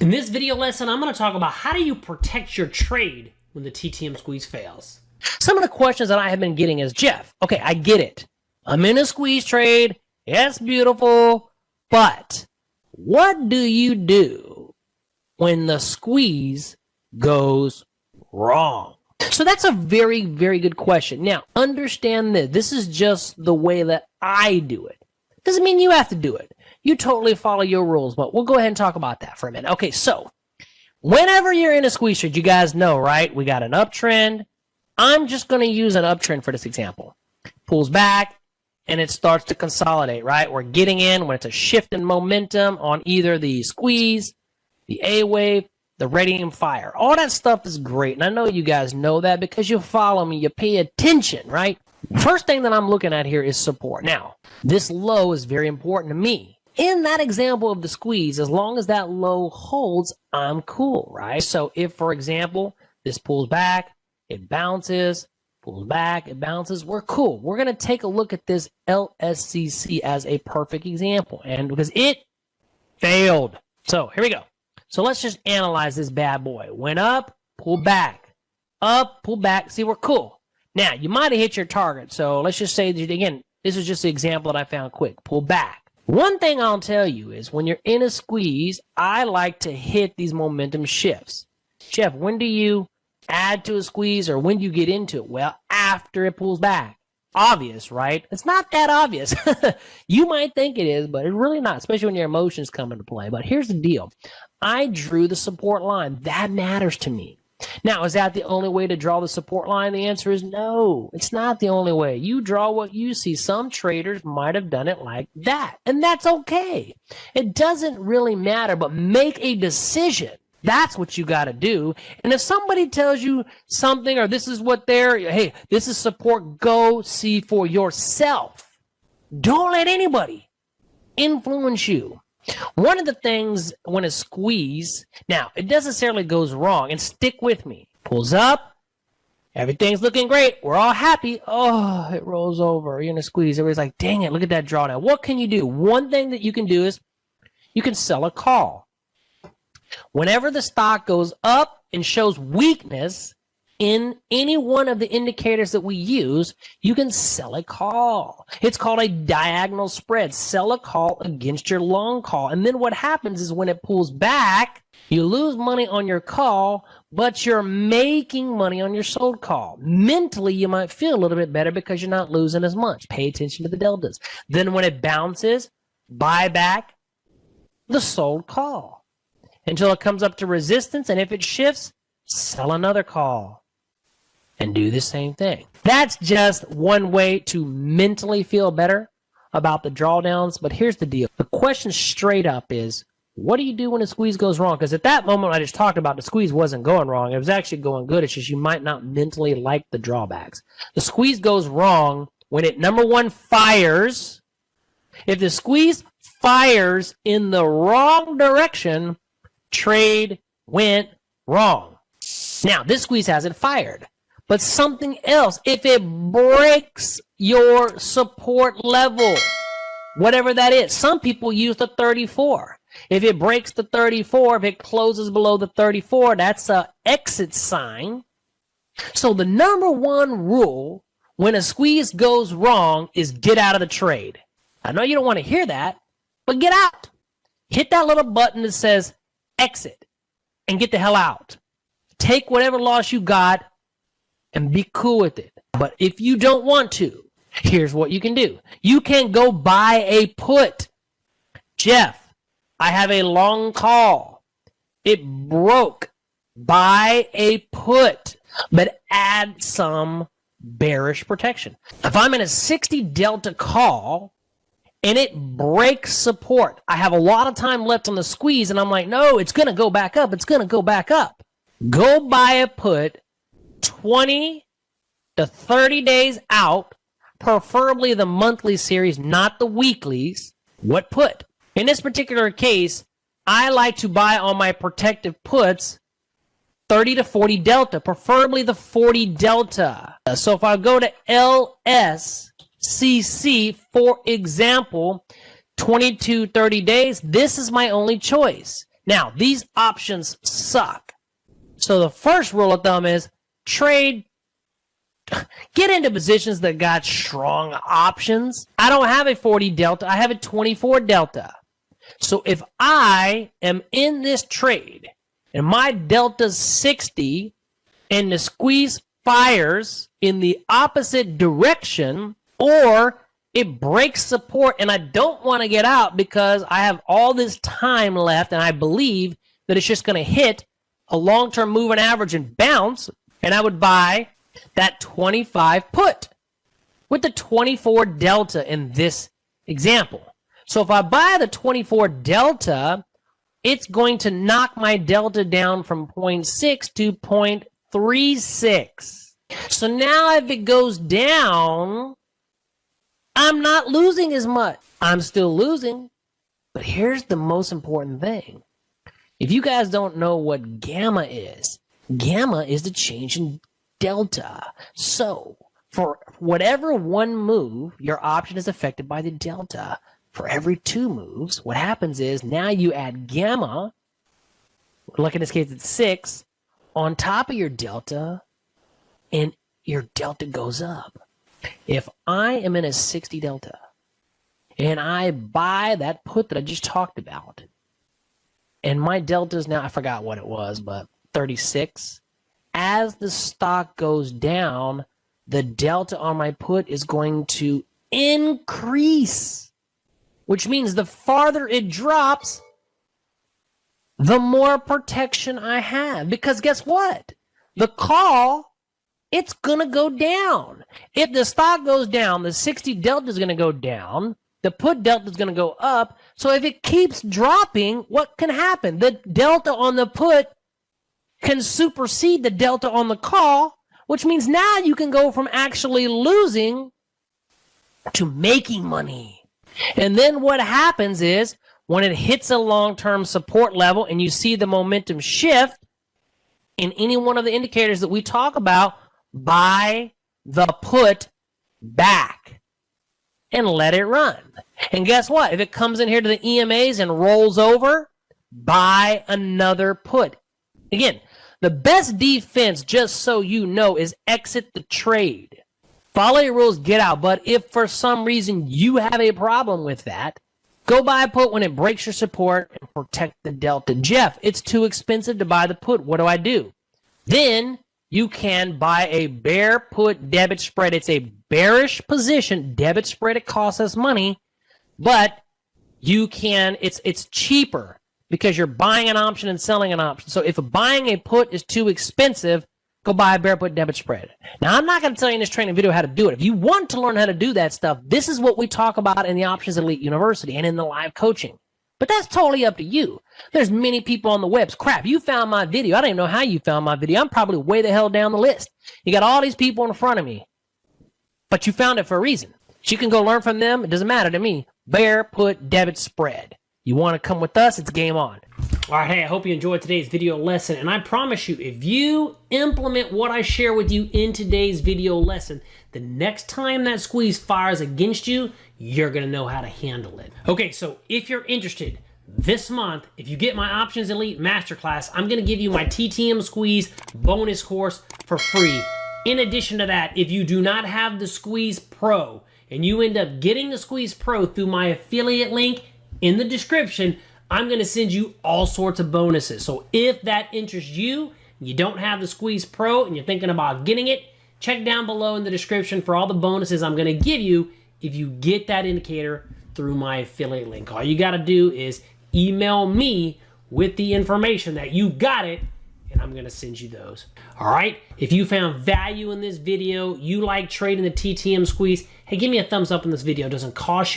In this video lesson, I'm going to talk about how do you protect your trade when the TTM squeeze fails. Some of the questions that I have been getting is, Jeff, okay, I get it. I'm in a squeeze trade. It's beautiful. But what do you do when the squeeze goes wrong? So that's a very, very good question. Now, understand that this is just the way that I do it. Doesn't mean you have to do it. You totally follow your rules, but we'll go ahead and talk about that for a minute. Okay, so whenever you're in a squeeze trade, you guys know, right? We got an uptrend. I'm just going to use an uptrend for this example. Pulls back, and it starts to consolidate, right? We're getting in when it's a shift in momentum on either the squeeze, the A wave, the radium fire. All that stuff is great, and I know you guys know that because you follow me, you pay attention, right? First thing that I'm looking at here is support. Now, this low is very important to me. In that example of the squeeze, as long as that low holds, I'm cool, right? So if, for example, this pulls back, it bounces, pulls back, it bounces, we're cool. We're going to take a look at this 𝗕𝘂𝘂𝗿𝗀𝘀 as a perfect example, and because it failed. So here we go. So let's just analyze this bad boy. Went up, pulled back, up, pulled back. See, we're cool. Now, you might have hit your target. So let's just say, that, again, this is just the example that I found quick. Pull back. One thing I'll tell you is when you're in a squeeze, I like to hit these momentum shifts. Jeff, when do you add to a squeeze or when do you get into it? Well, after it pulls back. Obvious, right? It's not that obvious. You might think it is, but it's really not, especially when your emotions come into play. But here's the deal. I drew the support line. That matters to me. Now, is that the only way to draw the support line? The answer is no. It's not the only way. You draw what you see. Some traders might have done it like that, and that's okay. It doesn't really matter, but make a decision. That's what you got to do. And if somebody tells you something or this is what they're, hey, this is support, go see for yourself. Don't let anybody influence you. One of the things when a squeeze, now, it doesn't necessarily goes wrong, and stick with me. Pulls up, everything's looking great, we're all happy. Oh, it rolls over, you're in a squeeze. Everybody's like, dang it, look at that drawdown. What can you do? One thing that you can do is you can sell a call. Whenever the stock goes up and shows weakness in any one of the indicators that we use, you can sell a call. It's called a diagonal spread. Sell a call against your long call. And then what happens is when it pulls back, you lose money on your call, but you're making money on your sold call. Mentally, you might feel a little bit better because you're not losing as much. Pay attention to the deltas. Then when it bounces, buy back the sold call until it comes up to resistance. And if it shifts, sell another call. And do the same thing. That's just one way to mentally feel better about the drawdowns. But here's the deal. The question straight up is, what do you do when a squeeze goes wrong? Because at that moment I just talked about, the squeeze wasn't going wrong. It was actually going good. It's just you might not mentally like the drawbacks. The squeeze goes wrong when it, number one, fires. If the squeeze fires in the wrong direction, trade went wrong. Now, this squeeze hasn't fired. But something else, if it breaks your support level, whatever that is, some people use the 34. If it breaks the 34, if it closes below the 34, that's an exit sign. So the number one rule when a squeeze goes wrong is get out of the trade. I know you don't want to hear that, but get out. Hit that little button that says exit and get the hell out. Take whatever loss you got and be cool with it. But if you don't want to, here's what you can do. You can go buy a put. Jeff, I have a long call. It broke. Buy a put, but add some bearish protection. If I'm in a 60 delta call and it breaks support, I have a lot of time left on the squeeze and I'm like, no, it's going to go back up. It's going to go back up. Go buy a put 20 to 30 days out, preferably the monthly series, not the weeklies. What put? In this particular case, I like to buy on my protective puts 30 to 40 delta, preferably the 40 delta. So if I go to 𝗕𝘂𝘂𝗿𝗀𝘀, for example, 20 to 30 days, this is my only choice. Now, these options suck. So the first rule of thumb is get into positions that got strong options. I don't have a 40 delta. I have a 24 delta. So if I am in this trade and my delta's 60 and the squeeze fires in the opposite direction, or it breaks support and I don't want to get out because I have all this time left and I believe that it's just going to hit a long-term moving average and bounce, and I would buy that 25 put with the 24 delta in this example. So if I buy the 24 delta, it's going to knock my delta down from 0.6 to 0.36. So now if it goes down, I'm not losing as much. I'm still losing. But here's the most important thing. If you guys don't know what gamma is the change in delta. So for whatever one move, your option is affected by the delta. For every 2 moves, what happens is now you add gamma, like in this case it's 6, on top of your delta, and your delta goes up. If I am in a 60 delta and I buy that put that I just talked about, and my delta is now, I forgot what it was, but 36, as the stock goes down, the delta on my put is going to increase, which means the farther it drops, the more protection I have. Because guess what? The call, it's going to go down. If the stock goes down, the 60 delta is going to go down. The put delta is going to go up. So if it keeps dropping, what can happen? The delta on the put can supersede the delta on the call, which means now you can go from actually losing to making money. And then what happens is when it hits a long-term support level and you see the momentum shift in any one of the indicators that we talk about, buy the put back and let it run. And guess what? If it comes in here to the EMAs and rolls over, buy another put. Again, the best defense, just so you know, is exit the trade. Follow your rules, get out. But if for some reason you have a problem with that, go buy a put when it breaks your support and protect the delta. Jeff, it's too expensive to buy the put. What do I do? Then you can buy a bear put debit spread. It's a bearish position. Debit spread, it costs us money, but you can, it's cheaper because you're buying an option and selling an option. So if buying a put is too expensive, go buy a bear put debit spread. Now, I'm not going to tell you in this training video how to do it. If you want to learn how to do that stuff, this is what we talk about in the Options Elite University and in the live coaching. But that's totally up to you. There's many people on the webs. Crap, you found my video. I don't even know how you found my video. I'm probably way the hell down the list. You got all these people in front of me, but you found it for a reason. So you can go learn from them. It doesn't matter to me. Bear put debit spread. You want to come with us? It's game on. All right, hey, I hope you enjoyed today's video lesson. And I promise you, if you implement what I share with you in today's video lesson, the next time that squeeze fires against you, you're going to know how to handle it. Okay, so if you're interested, this month, if you get my Options Elite Masterclass, I'm going to give you my TTM Squeeze bonus course for free. In addition to that, if you do not have the Squeeze Pro and you end up getting the Squeeze Pro through my affiliate link in the description, I'm going to send you all sorts of bonuses. So if that interests you, you don't have the Squeeze Pro and you're thinking about getting it, check down below in the description for all the bonuses I'm going to give you if you get that indicator through my affiliate link. All you got to do is email me with the information that you got it, and I'm going to send you those. All right? If you found value in this video, you like trading the TTM Squeeze, hey, give me a thumbs up in this video. It doesn't cost you